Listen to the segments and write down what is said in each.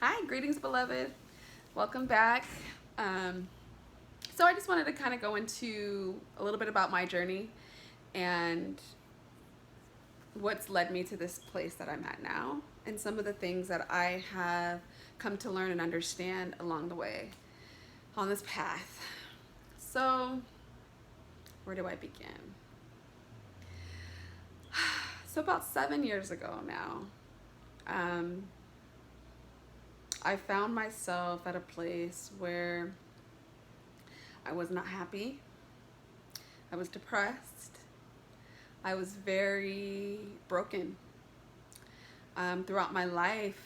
Hi, greetings, beloved. Welcome back. So I just wanted to kind of go into a little bit about my journey and what's led me to this place that I'm at now, and some of the things that I have come to learn and understand along the way on this path. So, where do I begin? So about 7 years ago now, um, I found myself at a place where I was not happy. I was depressed. I was very broken. Throughout my life,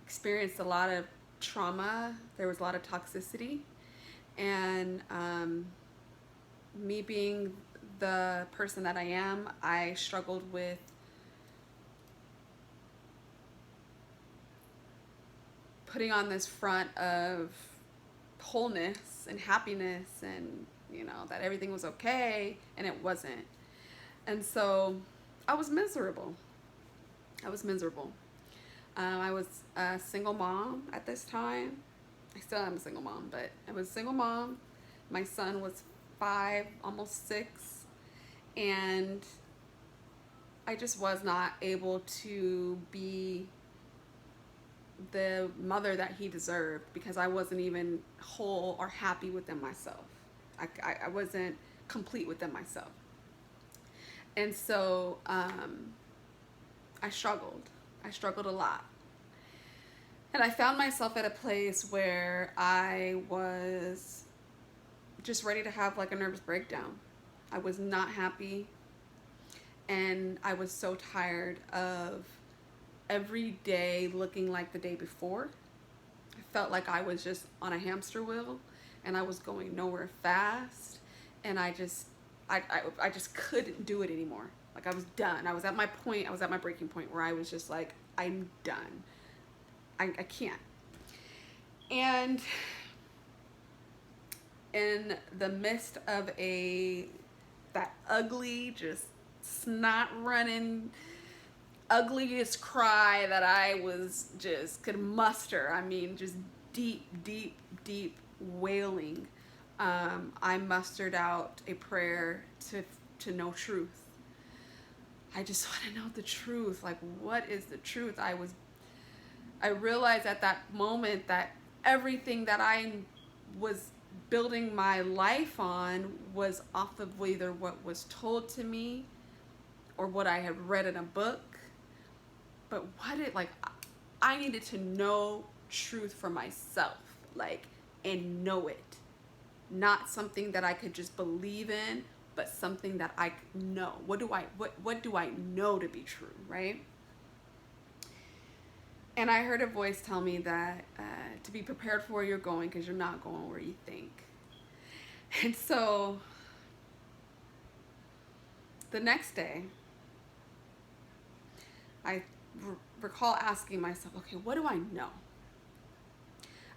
experienced a lot of trauma. There was a lot of toxicity, and me being the person that I am, I struggled with putting on this front of wholeness and happiness and that everything was okay, and it wasn't. And so I was miserable. I was a single mom at this time. I still am a single mom, but I was a single mom. My son was 5, almost 6, and I just was not able to be the mother that he deserved because I wasn't even whole or happy within myself. I wasn't complete within myself. And so I struggled. I struggled a lot. And I found myself at a place where I was just ready to have like a nervous breakdown. I was not happy. And I was so tired of every day looking like the day before. I felt like I was just on a hamster wheel and I was going nowhere fast. And I just couldn't do it anymore. Like, I was done. I was at my breaking point where I was just like, I'm done. I can't. And in the midst of that ugly, just snot running, ugliest cry that I could muster. I mean, just deep, deep, deep wailing. I mustered out a prayer to know truth. I just want to know the truth. Like, what is the truth? I realized at that moment that everything that I was building my life on was off of either what was told to me or what I had read in a book. But I needed to know truth for myself, and know it. Not something that I could just believe in, but something that I know. What do I know to be true, right? And I heard a voice tell me that to be prepared for where you're going, because you're not going where you think. And so the next day, I recall asking myself, okay, what do I know?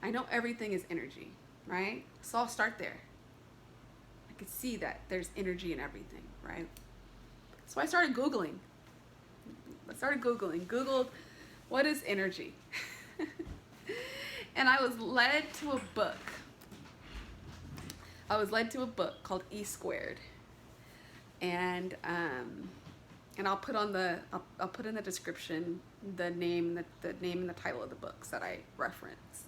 I know everything is energy, right? So I'll start there. I could see that there's energy in everything, right? So I started Googling. Googled, what is energy? And I was led to a book. Called E Squared. And I'll put in the description the name and the title of the books that I reference.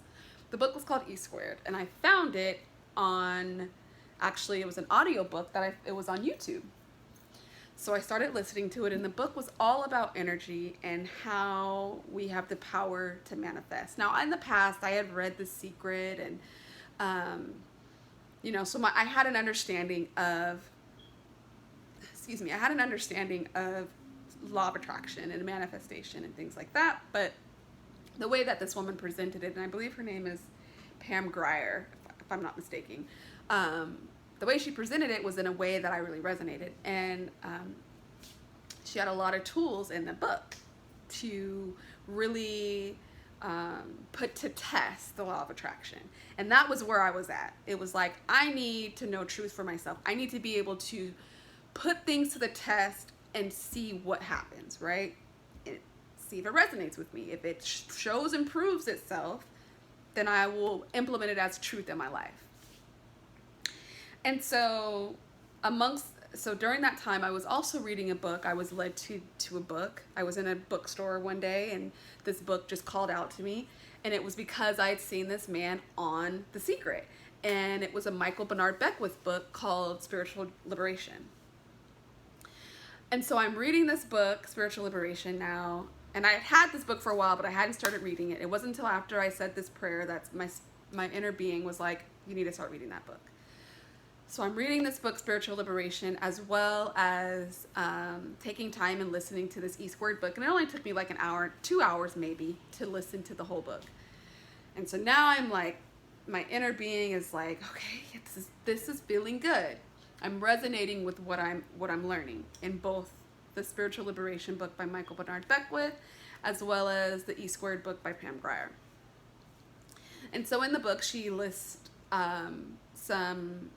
The book was called E Squared, and I found it it was an audiobook it was on YouTube. So I started listening to it, and the book was all about energy and how we have the power to manifest. Now, in the past, I had read The Secret, and I had an understanding of law of attraction and manifestation and things like that. But the way that this woman presented it, and I believe her name is Pam Grier, if I'm not mistaken, the way she presented it was in a way that I really resonated. And she had a lot of tools in the book to really put to test the law of attraction. And that was where I was at. It was like, I need to know truth for myself. I need to be able to put things to the test and see what happens, right? see if it resonates with me. If it shows and proves itself, then I will implement it as truth in my life. And so during that time, I was also reading a book. I was led to a book. I was in a bookstore one day, and this book just called out to me. And it was because I had seen this man on The Secret. And it was a Michael Bernard Beckwith book called Spiritual Liberation. And so I'm reading this book, Spiritual Liberation, now. And I had this book for a while, but I hadn't started reading it. It wasn't until after I said this prayer that my inner being was like, you need to start reading that book. So I'm reading this book, Spiritual Liberation, as well as taking time and listening to this Eastward book. And it only took me like an hour, 2 hours maybe, to listen to the whole book. And so now I'm like, my inner being is like, okay, this is feeling good. I'm resonating with what I'm learning in both the Spiritual Liberation book by Michael Bernard Beckwith, as well as the Eastward book by Pam Grier. And so in the book, she lists some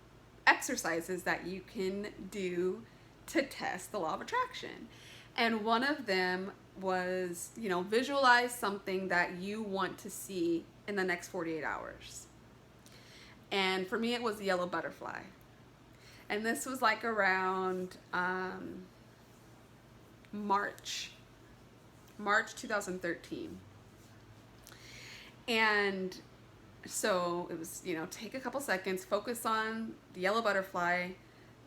exercises that you can do to test the law of attraction. And one of them was, visualize something that you want to see in the next 48 hours. And for me, it was the yellow butterfly. And this was like around March 2013. And so it was, take a couple seconds, focus on the yellow butterfly,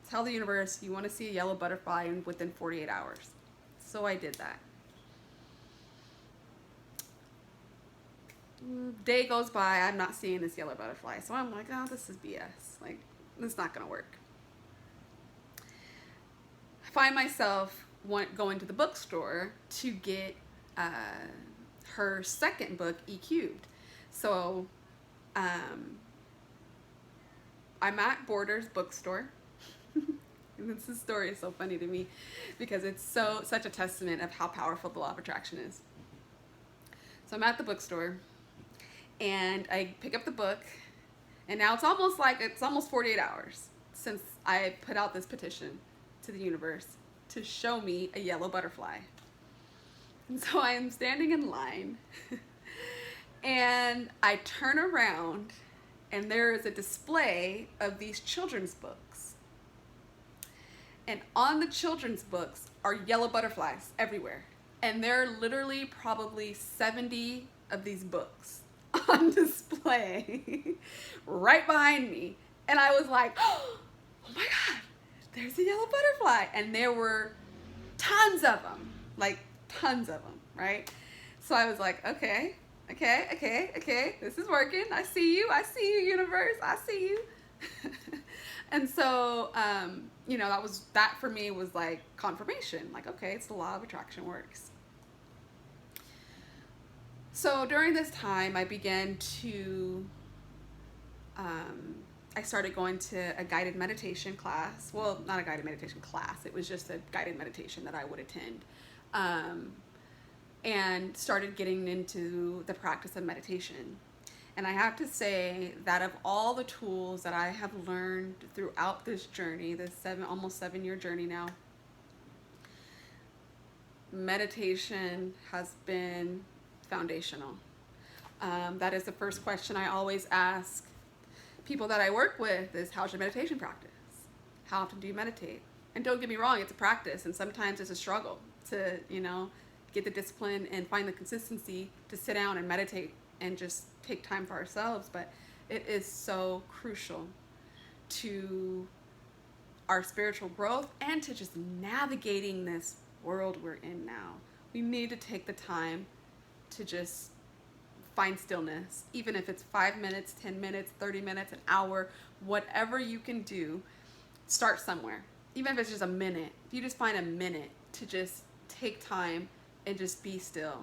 tell the universe you want to see a yellow butterfly within 48 hours. So I did that. Day goes by, I'm not seeing this yellow butterfly. So I'm like, oh, this is BS. Like, this is not going to work. I find myself going to the bookstore to get her second book, E Cubed. So I'm at Borders bookstore. And this story is so funny to me because it's such a testament of how powerful the law of attraction is. So I'm at the bookstore and I pick up the book, and now it's almost 48 hours since I put out this petition to the universe to show me a yellow butterfly. And so I am standing in line and I turn around and there is a display of these children's books. And on the children's books are yellow butterflies everywhere. And there are literally probably 70 of these books on display right behind me. And I was like, oh my God, there's a yellow butterfly. And there were tons of them, right? So I was like, okay, this is working. I see you, universe, I see you. And so, that for me was like confirmation, like, okay, it's the law of attraction works. So during this time, I began to, I started going to a guided meditation class. Well, not a guided meditation class. It was just a guided meditation that I would attend. And started getting into the practice of meditation. And I have to say that of all the tools that I have learned throughout this journey, this almost 7-year journey now, meditation has been foundational. That is the first question I always ask people that I work with is, how's your meditation practice? How often do you meditate? And don't get me wrong, it's a practice, and sometimes it's a struggle to, get the discipline and find the consistency to sit down and meditate and just take time for ourselves. But it is so crucial to our spiritual growth and to just navigating this world we're in now. We need to take the time to just find stillness, even if it's 5 minutes, 10 minutes, 30 minutes, an hour, whatever you can do. Start somewhere. Even if it's just a minute, if you just find a minute to just take time and just be still.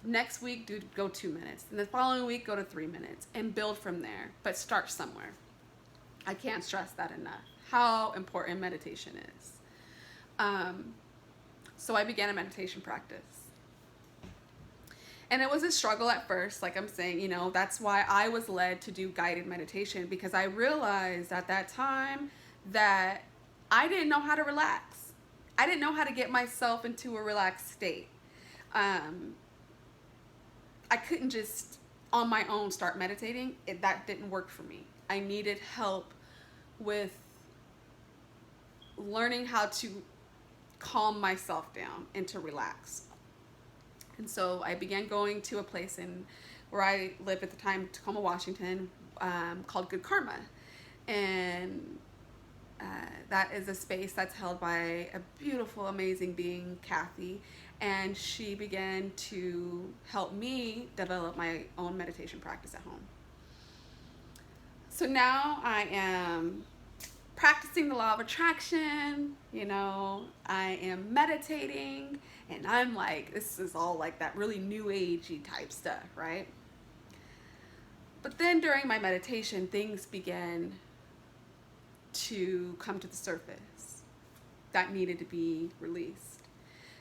Next week, go 2 minutes. And the following week, go to 3 minutes and build from there. But start somewhere. I can't stress that enough, how important meditation is. So I began a meditation practice. And it was a struggle at first, like I'm saying, that's why I was led to do guided meditation, because I realized at that time that I didn't know how to relax. I didn't know how to get myself into a relaxed state. Um, I couldn't just on my own start meditating. That didn't work for me. I needed help with learning how to calm myself down and to relax. And so I began going to a place in where I lived at the time, Tacoma, Washington, called Good Karma. And that is a space that's held by a beautiful, amazing being, Kathy. And she began to help me develop my own meditation practice at home. So now I am practicing the law of attraction, I am meditating, and I'm like, this is all like that really new agey type stuff, right? But then during my meditation, things began to come to the surface that needed to be released.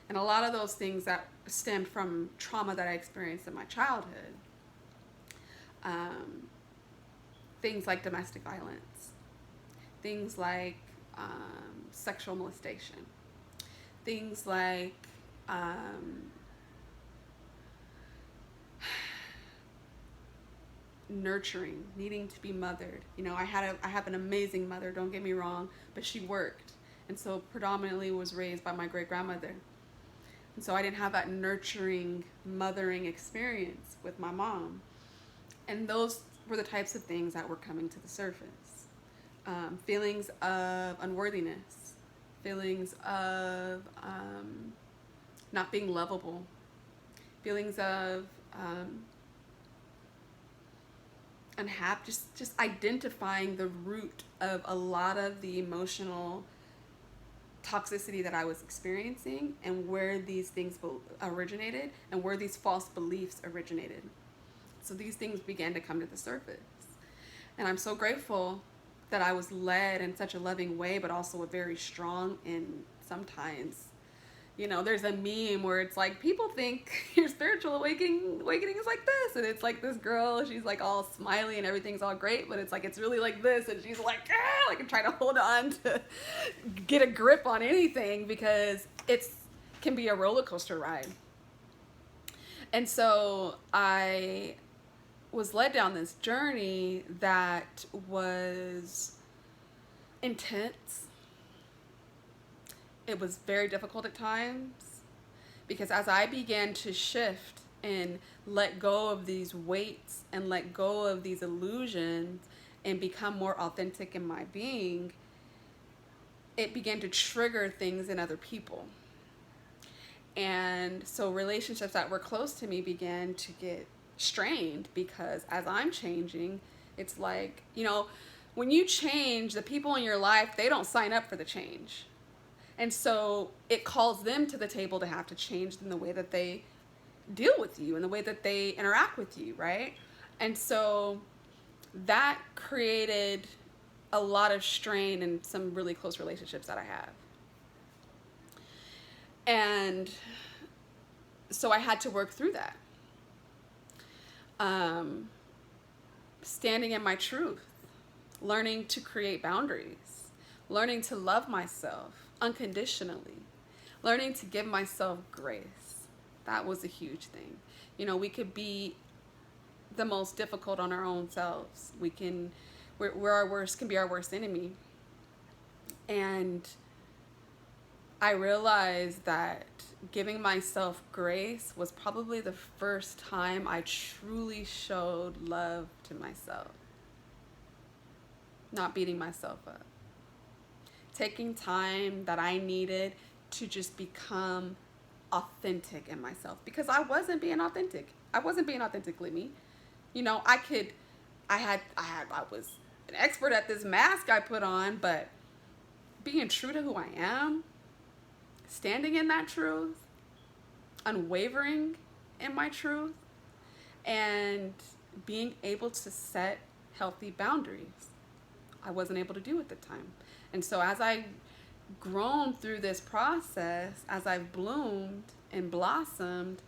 And a lot of those things that stemmed from trauma that I experienced in my childhood. Things like domestic violence, things like sexual molestation, things like nurturing, needing to be mothered. I have an amazing mother, don't get me wrong, but she worked, and so predominantly was raised by my great grandmother. And so I didn't have that nurturing, mothering experience with my mom. And those were the types of things that were coming to the surface. Feelings of unworthiness, feelings of not being lovable, feelings of unhappy, just identifying the root of a lot of the emotional toxicity that I was experiencing and where these things originated and where these false beliefs originated. So these things began to come to the surface. And I'm so grateful that I was led in such a loving way, but also a very strong and sometimes, there's a meme where it's like, people think your spiritual awakening is like this. And it's like this girl, she's like all smiley and everything's all great, but it's like, it's really like this. And she's like, like trying to hold on to get a grip on anything because can be a roller coaster ride. And so I was led down this journey that was intense. It was very difficult at times because as I began to shift and let go of these weights and let go of these illusions and become more authentic in my being, it began to trigger things in other people. And so relationships that were close to me began to get strained because as I'm changing, it's like, when you change, the people in your life, they don't sign up for the change. And so it calls them to the table to have to change in the way that they deal with you and the way that they interact with you, right? And so that created a lot of strain in some really close relationships that I have. And so I had to work through that. Standing in my truth, learning to create boundaries, learning to love myself unconditionally, learning to give myself grace. That was a huge thing. We could be the most difficult on our own selves. We're our worst, can be our worst enemy. And I realized that giving myself grace was probably the first time I truly showed love to myself. Not beating myself up. Taking time that I needed to just become authentic in myself because I wasn't being authentic. I wasn't being authentically me. I was an expert at this mask I put on, but being true to who I am, standing in that truth, unwavering in my truth, and being able to set healthy boundaries, I wasn't able to do at the time. And so as I've grown through this process, as I've bloomed and blossomed,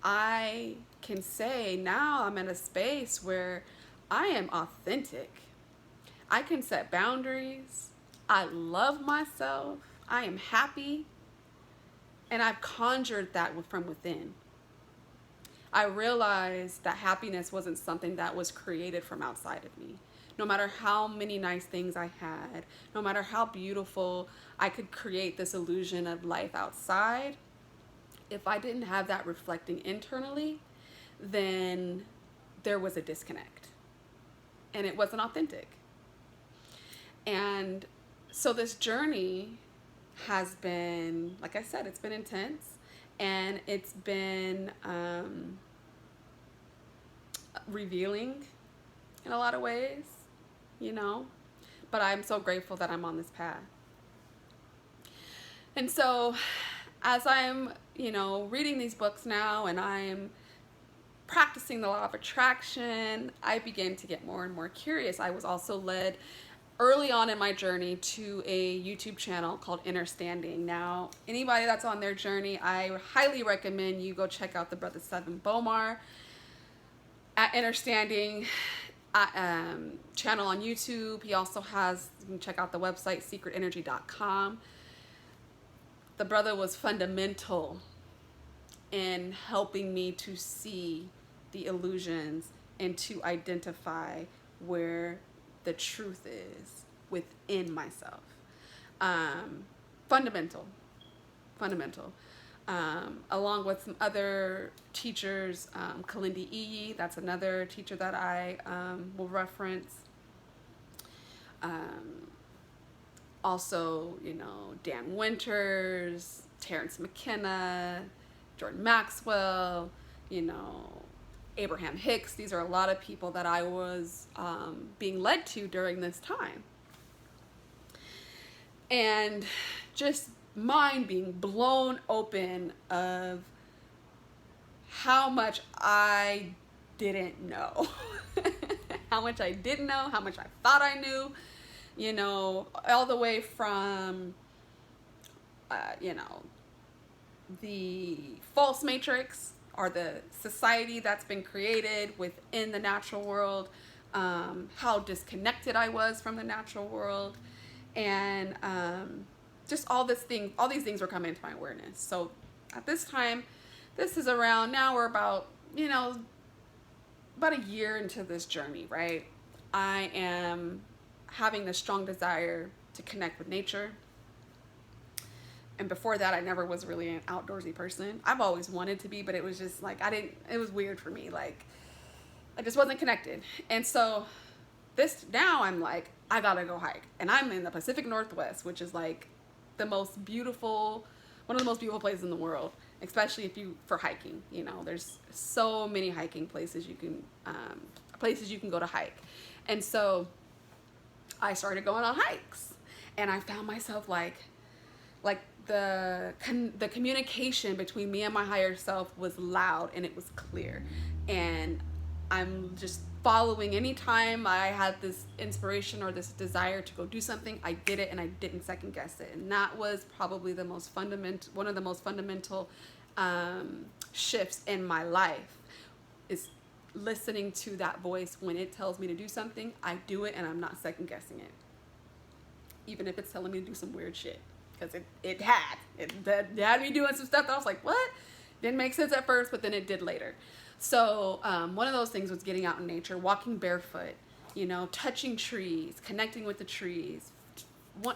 I can say now I'm in a space where I am authentic. I can set boundaries. I love myself. I am happy. And I've conjured that from within. I realized that happiness wasn't something that was created from outside of me. No matter how many nice things I had, no matter how beautiful I could create this illusion of life outside, if I didn't have that reflecting internally, then there was a disconnect and it wasn't authentic. And so this journey has been, like I said, it's been intense, and it's been revealing in a lot of ways, you know, but I'm so grateful that I'm on this path. And so as I'm, you know, reading these books now and I'm practicing the law of attraction, I began to get more and more curious. I was also led early on in my journey to a YouTube channel called Understanding. Now, anybody that's on their journey, I highly recommend you go check out the brother Seven Bomar at Understanding channel on YouTube. He also has, you can check out the website secretenergy.com. The brother was fundamental in helping me to see the illusions and to identify where the truth is within myself. Fundamental. Along with some other teachers, Kalindi Iyi, that's another teacher that I will reference. Also, you know, Dan Winters, Terrence McKenna, Jordan Maxwell, you know, Abraham Hicks. These are a lot of people that I was being led to during this time. And just mind being blown open of how much I didn't know. How much I didn't know, how much I thought I knew, you know, all the way from, you know, the false matrix, or the society that's been created within the natural world, how disconnected I was from the natural world, and just all these things were coming into my awareness. So at this time, this is around, now we're about, you know, about a year into this journey, right? I am having this strong desire to connect with nature. And before that, I never was really an outdoorsy person. I've always wanted to be, but it was just like, it was weird for me. Like, I just wasn't connected. And so now I'm like, I gotta go hike. And I'm in the Pacific Northwest, which is like one of the most beautiful places in the world, especially for hiking. You know, there's so many hiking places you can go to hike. And so I started going on hikes, and I found myself like the communication between me and my higher self was loud and it was clear. And I'm just following. Anytime I had this inspiration or this desire to go do something, I did it, and I didn't second guess it. And that was probably one of the most fundamental shifts in my life, is listening to that voice. When it tells me to do something, I do it, and I'm not second guessing it, even if it's telling me to do some weird shit. Because it had me doing some stuff that I was like, what? Didn't make sense at first, but then it did later. So one of those things was getting out in nature, walking barefoot, you know, touching trees, connecting with the trees,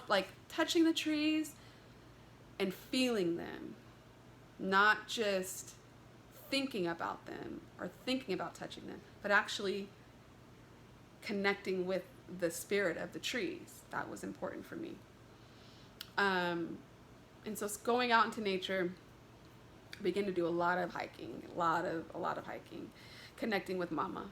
like touching the trees and feeling them, not just thinking about them or thinking about touching them, but actually connecting with the spirit of the trees. That was important for me. And so going out into nature, I began to do a lot of hiking, a lot of hiking, connecting with mama.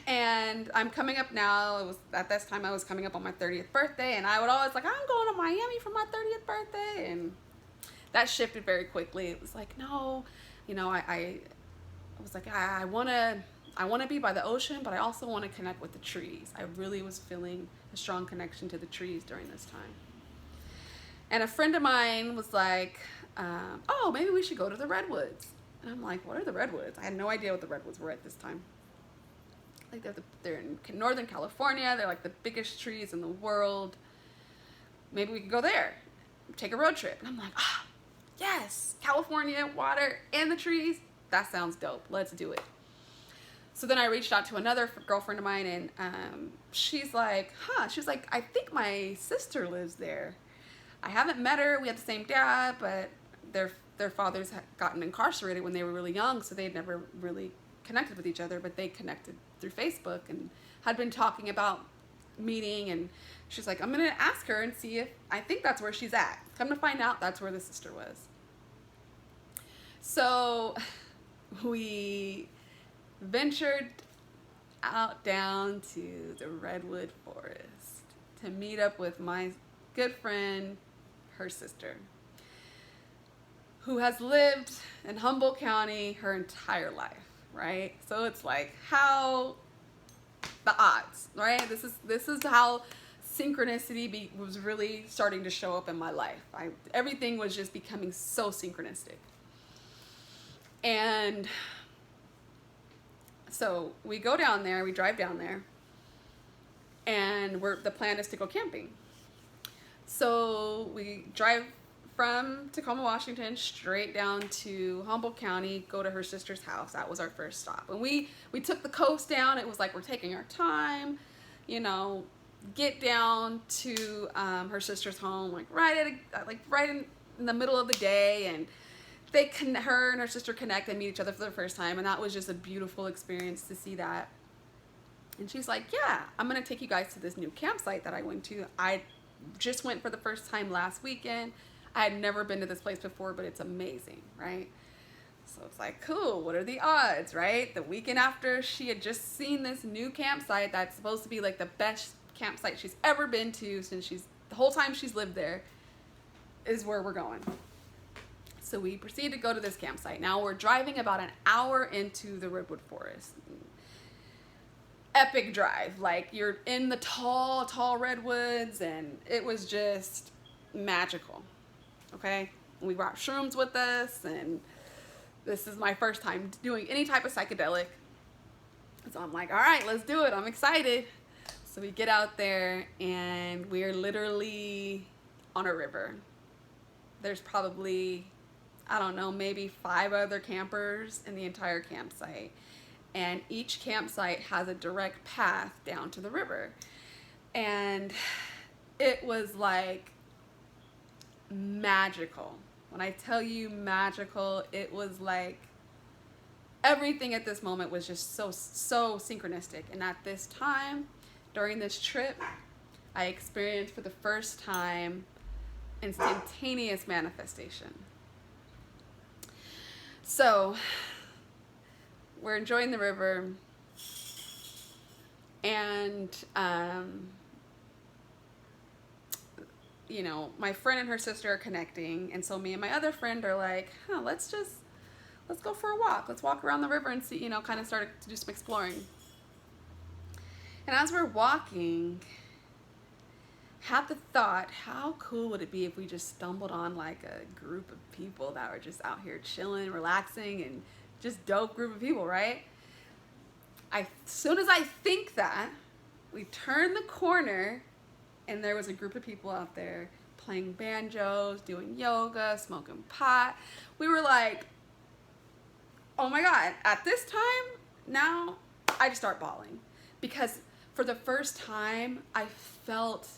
And I'm coming up now. At this time I was coming up on my 30th birthday, and I would always like, I'm going to Miami for my 30th birthday. And that shifted very quickly. It was like, no, you know, I was like, I want to be by the ocean, but I also want to connect with the trees. I really was feeling a strong connection to the trees during this time. And a friend of mine was like, oh, maybe we should go to the redwoods. And I'm like, what are the redwoods? I had no idea what the redwoods were at this time. Like they're in Northern California. They're like the biggest trees in the world. Maybe we could go there, take a road trip. And I'm like, Yes, California, water, and the trees. That sounds dope. Let's do it. So then I reached out to another girlfriend of mine, and she's like, she's like, I think my sister lives there. I haven't met her. We have the same dad, but their fathers had gotten incarcerated when they were really young, so they'd never really connected with each other, but they connected through Facebook and had been talking about meeting. And she's like, I'm going to ask her and see if, I think that's where she's at. Come to find out, that's where the sister was. So we ventured out down to the redwood forest to meet up with my good friend, her sister, who has lived in Humboldt County her entire life, right? So it's like, how the odds, right? This is how synchronicity was really starting to show up in my life. Everything was just becoming so synchronistic. And so we go down there, we drive down there, and the plan is to go camping. So we drive from Tacoma, Washington, straight down to Humboldt County, go to her sister's house. That was our first stop. And we took the coast down. It was like, we're taking our time, you know, get down to her sister's home, like right in the middle of the day, and her and her sister connect and meet each other for the first time, and that was just a beautiful experience to see that. And she's like, yeah, I'm gonna take you guys to this new campsite that I went to. I just went for the first time last weekend. I had never been to this place before, but it's amazing, right? So it's like, cool, what are the odds, right? The weekend after she had just seen this new campsite that's supposed to be like the best campsite she's ever been to since the whole time she's lived there, is where we're going. So we proceed to go to this campsite. Now we're driving about an hour into the redwood forest. Epic drive. Like, you're in the tall, tall redwoods, and it was just magical. Okay? We brought shrooms with us, and this is my first time doing any type of psychedelic. So I'm like, all right, let's do it. I'm excited. So we get out there, and we're literally on a river. There's probably, I don't know, maybe 5 other campers in the entire campsite. And each campsite has a direct path down to the river. And it was like magical. When I tell you magical, it was like everything at this moment was just so synchronistic. And at this time, during this trip, I experienced for the first time instantaneous manifestation. So we're enjoying the river, and you know, my friend and her sister are connecting, and so me and my other friend are like, let's go for a walk. Let's walk around the river and see, you know, kind of start to do some exploring. And as we're walking, had the thought, how cool would it be if we just stumbled on like a group of people that were just out here chilling, relaxing, and just dope group of people, right? As soon as I think that, we turned the corner, and there was a group of people out there playing banjos, doing yoga, smoking pot. We were like, oh my God, at this time, now I just start bawling. Because for the first time, I felt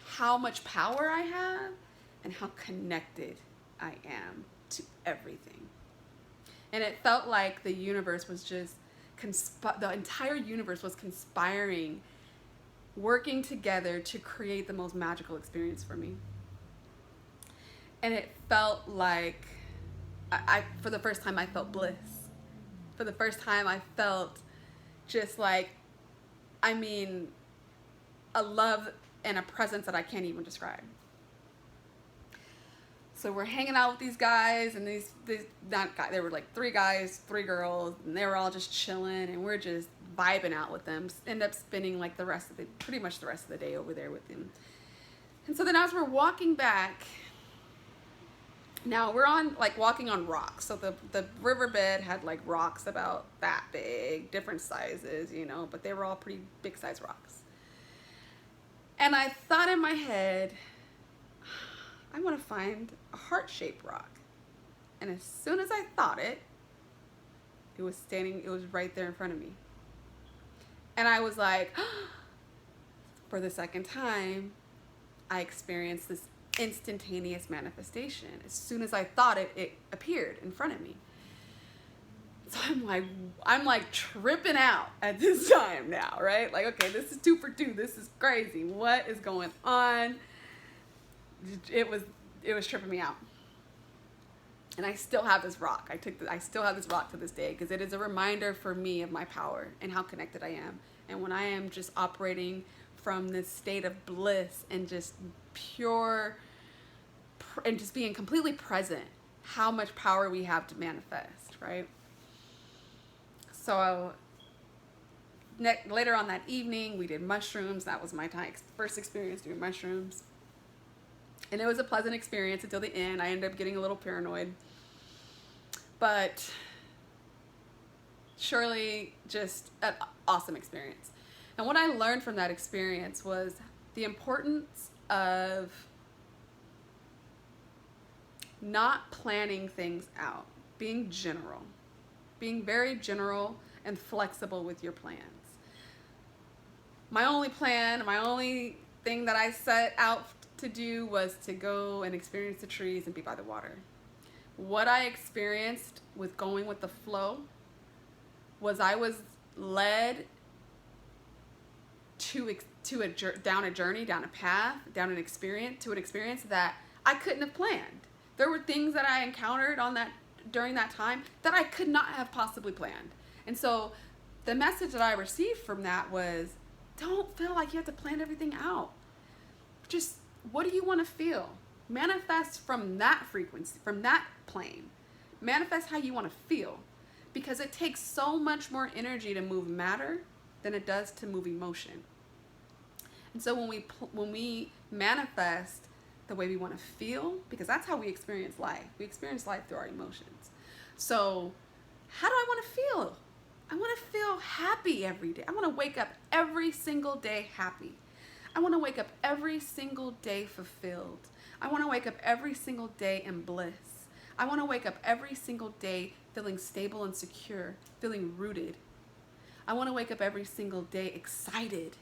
how much power I have and how connected I am to everything. And it felt like the universe was just, the entire universe was conspiring, working together to create the most magical experience for me. And it felt like, for the first time, I felt bliss. For the first time, I felt just like, I mean, a love and a presence that I can't even describe. So we're hanging out with these guys, and there were like 3 guys, 3 girls, and they were all just chilling, and we're just vibing out with them. End up spending like pretty much the rest of the day over there with them. And so then as we're walking back, now we're walking on rocks. So the riverbed had like rocks about that big, different sizes, you know, but they were all pretty big size rocks. And I thought in my head, I want to find a heart-shaped rock. And as soon as I thought it, it was right there in front of me. And I was like, for the second time, I experienced this instantaneous manifestation. As soon as I thought it, it appeared in front of me. So I'm like tripping out at this time now, right? Like, okay, this is 2 for 2. This is crazy. What is going on? It was tripping me out. And I still have this rock. I still have this rock to this day because it is a reminder for me of my power and how connected I am. And when I am just operating from this state of bliss and just pure and just being completely present, how much power we have to manifest, right? So later on that evening, we did mushrooms. That was my first experience doing mushrooms. And it was a pleasant experience until the end. I ended up getting a little paranoid. But surely just an awesome experience. And what I learned from that experience was the importance of not planning things out, being general, being very general and flexible with your plans. My only thing that I set out to do was to go and experience the trees and be by the water. What I experienced with going with the flow was I was led down a journey, down a path, down an experience, to an experience that I couldn't have planned. There were things that I encountered during that time that I could not have possibly planned. And so the message that I received from that was, don't feel like you have to plan everything out. Just, what do you want to feel? Manifest from that frequency, from that plane. Manifest how you want to feel. Because it takes so much more energy to move matter than it does to move emotion. And so when we manifest the way we want to feel, because that's how we experience life. We experience life through our emotions. So how do I want to feel? I want to feel happy every day. I want to wake up every single day happy. I want to wake up every single day fulfilled. I want to wake up every single day in bliss. I want to wake up every single day feeling stable and secure, feeling rooted. I want to wake up every single day excited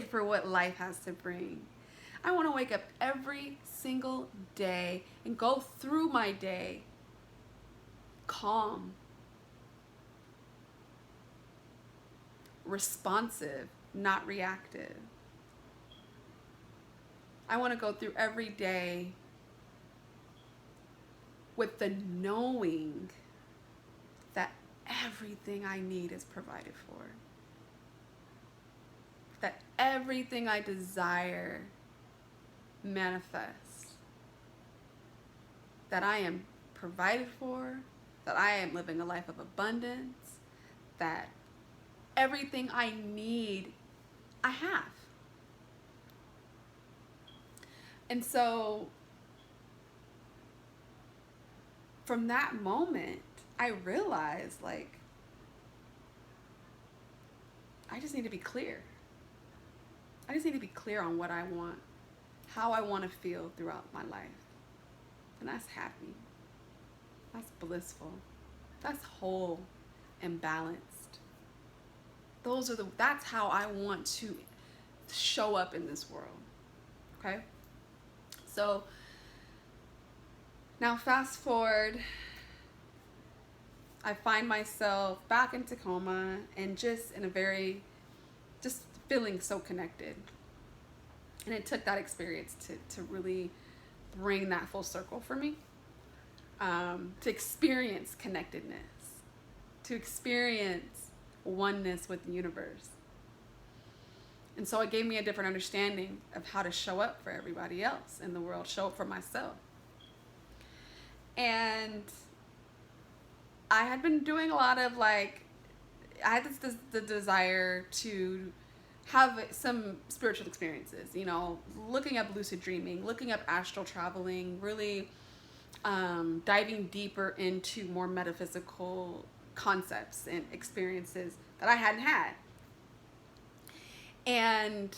for what life has to bring. I want to wake up every single day and go through my day calm, responsive, not reactive. I want to go through every day with the knowing that everything I need is provided for. That everything I desire manifests. That I am provided for. That I am living a life of abundance. That everything I need, I have. And so from that moment, I realized, like, I just need to be clear. I just need to be clear on what I want, how I want to feel throughout my life. And that's happy. That's blissful. That's whole and balanced. That's how I want to show up in this world. Okay? So now fast forward, I find myself back in Tacoma and just feeling so connected. And it took that experience to really bring that full circle for me, to experience connectedness, to experience oneness with the universe. And so it gave me a different understanding of how to show up for everybody else in the world, show up for myself. And I had been doing a lot of I had the desire to have some spiritual experiences, looking up lucid dreaming, looking up astral traveling, really diving deeper into more metaphysical concepts and experiences that I hadn't had. And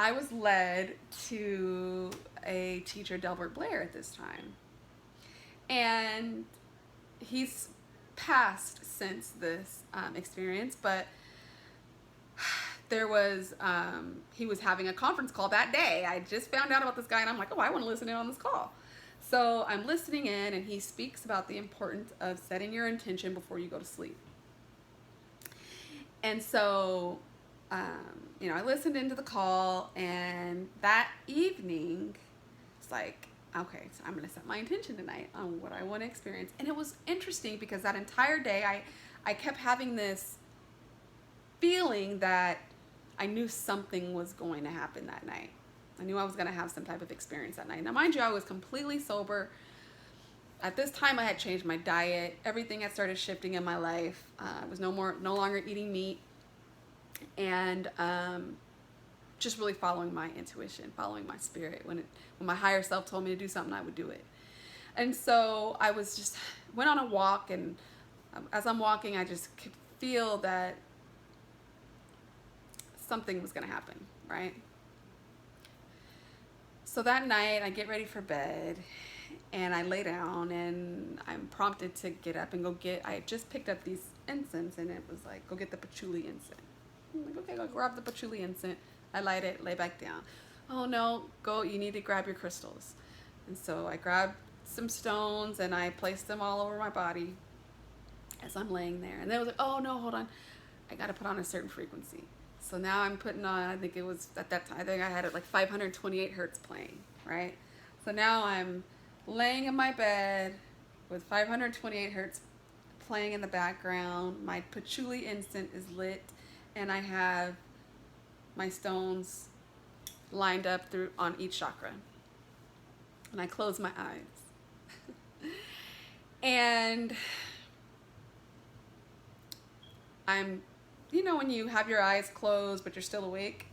I was led to a teacher, Delbert Blair, at this time. And he's passed since this experience, but there was, he was having a conference call that day. I just found out about this guy, and I'm like, oh, I want to listen in on this call. So I'm listening in, and he speaks about the importance of setting your intention before you go to sleep. And so, you know, I listened into the call, and that evening, it's like, okay, so I'm going to set my intention tonight on what I want to experience. And it was interesting because that entire day, I kept having this feeling that I knew something was going to happen that night. I knew I was going to have some type of experience that night. Now, mind you, I was completely sober. At this time, I had changed my diet. Everything had started shifting in my life. I was no longer eating meat, and just really following my intuition, following my spirit. When my higher self told me to do something, I would do it. And so I was just went on a walk, and as I'm walking, I just could feel that something was going to happen, right? So that night, I get ready for bed, and I lay down, and I'm prompted to get up and go get, I had just picked up these incense, and it was like, go get the patchouli incense. I'm like, okay, go grab the patchouli incense. I light it, lay back down. Oh no, go, you need to grab your crystals. And so I grabbed some stones, and I placed them all over my body as I'm laying there. And then I was like, oh no, hold on. I got to put on a certain frequency. So now I'm putting on, I think it was at that time, I think I had it like 528 hertz playing, right? So now I'm laying in my bed with 528 hertz playing in the background. My patchouli incense is lit, and I have my stones lined up through on each chakra. And I close my eyes. And I'm, you know, when you have your eyes closed but you're still awake?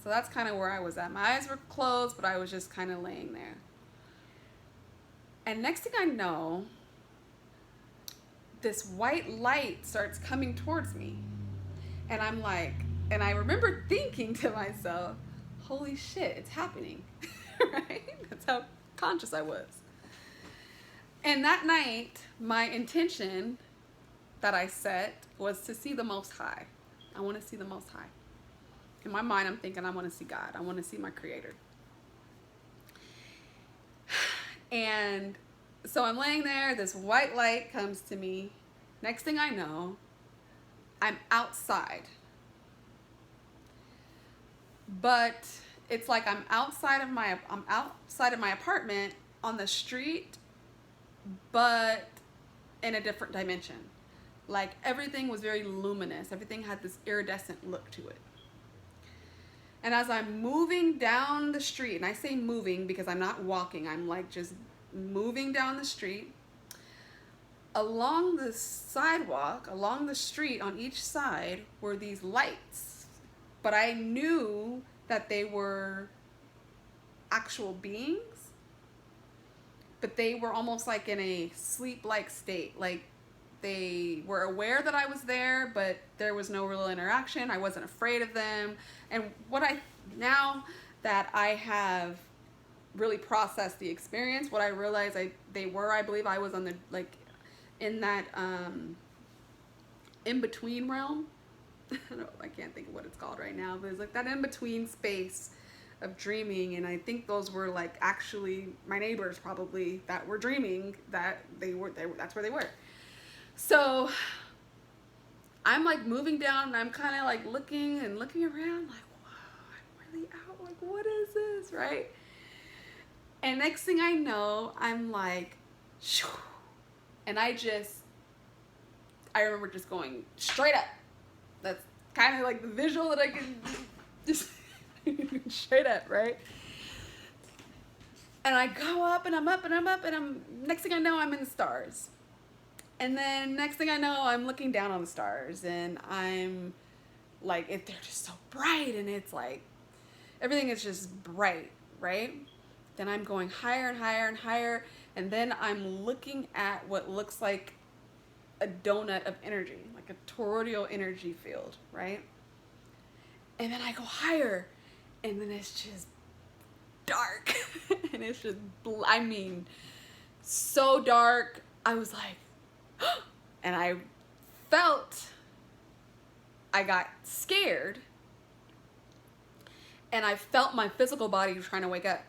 So that's kind of where I was at. My eyes were closed, but I was just kind of laying there. And next thing I know, this white light starts coming towards me. And I'm like, and I remember thinking to myself, holy shit, it's happening, right? That's how conscious I was. And that night, my intention that I set was to see the Most High. I want to see the Most High. In my mind, I'm thinking I want to see God. I want to see my Creator. And so I'm laying there. This white light comes to me. Next thing I know, I'm outside. But it's like I'm outside of my apartment on the street, but in a different dimension. Like everything was very luminous. Everything had this iridescent look to it. And as I'm moving down the street, and I say moving because I'm not walking, I'm like just moving down the street, along the sidewalk, along the street on each side were these lights. But I knew that they were actual beings, but they were almost like in a sleep-like state. Like they were aware that I was there, but there was no real interaction. I wasn't afraid of them. And now that I have really processed the experience, what I realized I believe I was on the, like, in that in-between realm. I can't think of what it's called right now, but it's like that in-between space of dreaming. And I think those were like actually my neighbors probably that were dreaming that that's where they were. So I'm like moving down, and I'm kind of like looking around like, whoa, I'm really out. Like, what is this, right? And next thing I know, I'm like, shoo, and I remember just going straight up. That's kind of like the visual that I can just straight up, right? And I go up, and I'm up, and I'm up, and next thing I know, I'm in the stars. And then next thing I know, I'm looking down on the stars, and I'm like, they're just so bright, and it's like, everything is just bright, right? Then I'm going higher and higher and higher, and then I'm looking at what looks like a donut of energy, like a toroidal energy field, right? And then I go higher, and then it's just dark. And it's just, I mean, so dark. I was like, and I got scared, and I felt my physical body trying to wake up.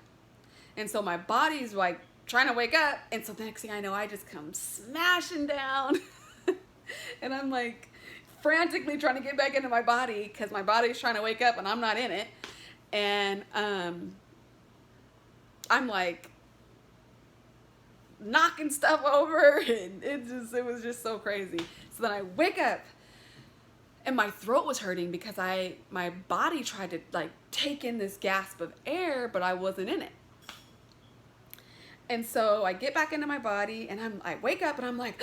And so my body's like trying to wake up, and so the next thing I know, I just come smashing down. And I'm like frantically trying to get back into my body because my body's trying to wake up and I'm not in it. And I'm like knocking stuff over, and it was just so crazy. So then I wake up, and my throat was hurting because my body tried to like take in this gasp of air, but I wasn't in it. And so I get back into my body, and I wake up, and I'm like,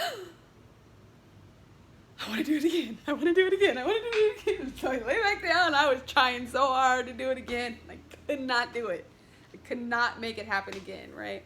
I want to do it again. I want to do it again. I want to do it again. So I lay back down. I was trying so hard to do it again. I could not do it. I could not make it happen again, right?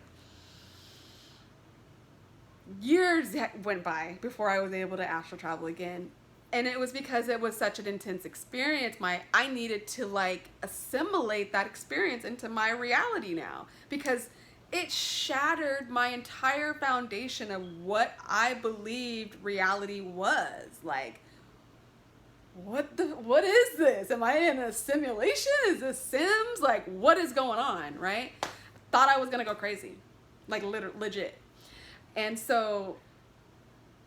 Years went by before I was able to astral travel again. And it was because it was such an intense experience. I needed to like assimilate that experience into my reality now, because it shattered my entire foundation of what I believed reality was. Like, what is this? Am I in a simulation? Is this Sims? Like, what is going on, right? Thought I was gonna go crazy, like legit. And so,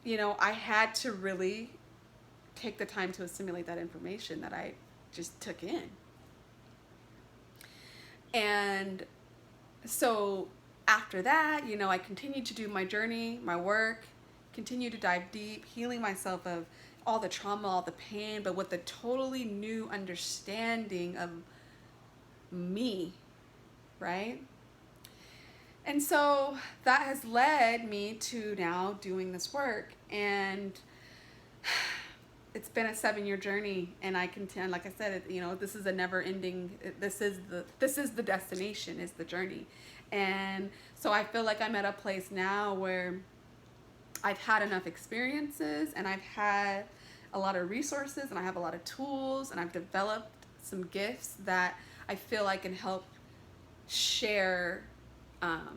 you know, I had to really take the time to assimilate that information that I just took in. And so after that, you know, I continued to do my journey, my work, continue to dive deep, healing myself of all the trauma, all the pain, but with a totally new understanding of me, right? And so that has led me to now doing this work, and it's been a 7-year journey, and I contend, like I said, you know, this is a never ending, this is the destination, is the journey. And so I feel like I'm at a place now where I've had enough experiences, and I've had a lot of resources, and I have a lot of tools, and I've developed some gifts that I feel I can help share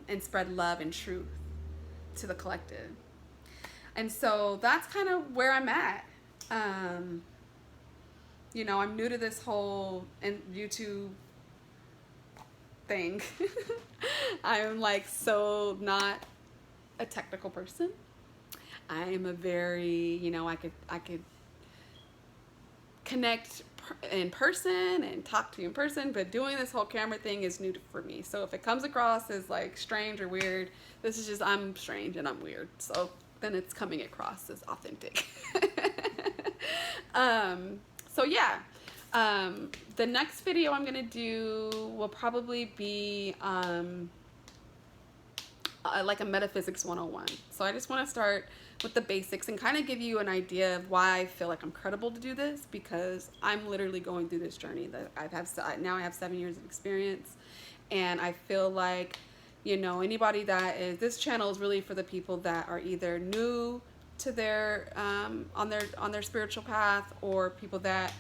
and spread love and truth to the collective. And so that's kind of where I'm at. You know, I'm new to this whole YouTube thing. I'm like so not a technical person. I am a very, you know, I could connect in person and talk to you in person, but doing this whole camera thing is new for me. So if it comes across as like strange or weird, this is just, I'm strange and I'm weird. So then it's coming across as authentic. So yeah, the next video I'm gonna do will probably be like a metaphysics 101. So I just want to start with the basics and kind of give you an idea of why I feel like I'm credible to do this, because I'm literally going through this journey that now I have 7 years of experience, and I feel like, you know, anybody that is, this channel is really for the people that are either new to their on their spiritual path, or people that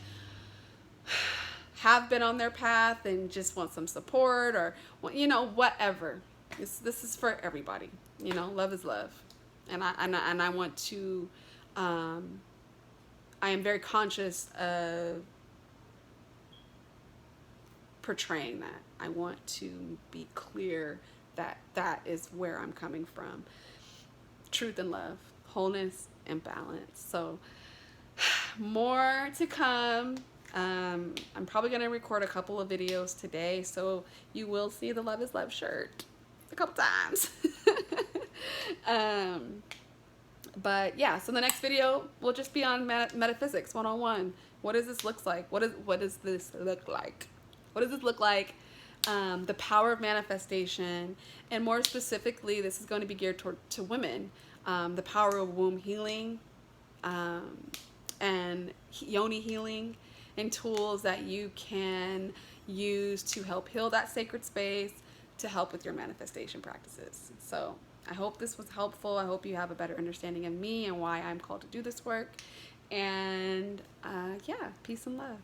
have been on their path and just want some support, or, you know, whatever. This is for everybody. You know, love is love, and I want to. I am very conscious of portraying that. I want to be clear that that is where I'm coming from. Truth and love, wholeness and balance. So more to come. I'm probably going to record a couple of videos today, so you will see the Love is Love shirt a couple times. But yeah, so the next video will just be on metaphysics 101. What does this look like? What does this look like? What does this look like? The power of manifestation, and more specifically, this is going to be geared to women. The power of womb healing, and yoni healing, and tools that you can use to help heal that sacred space, to help with your manifestation practices. So I hope this was helpful. I hope you have a better understanding of me and why I'm called to do this work. And yeah, peace and love.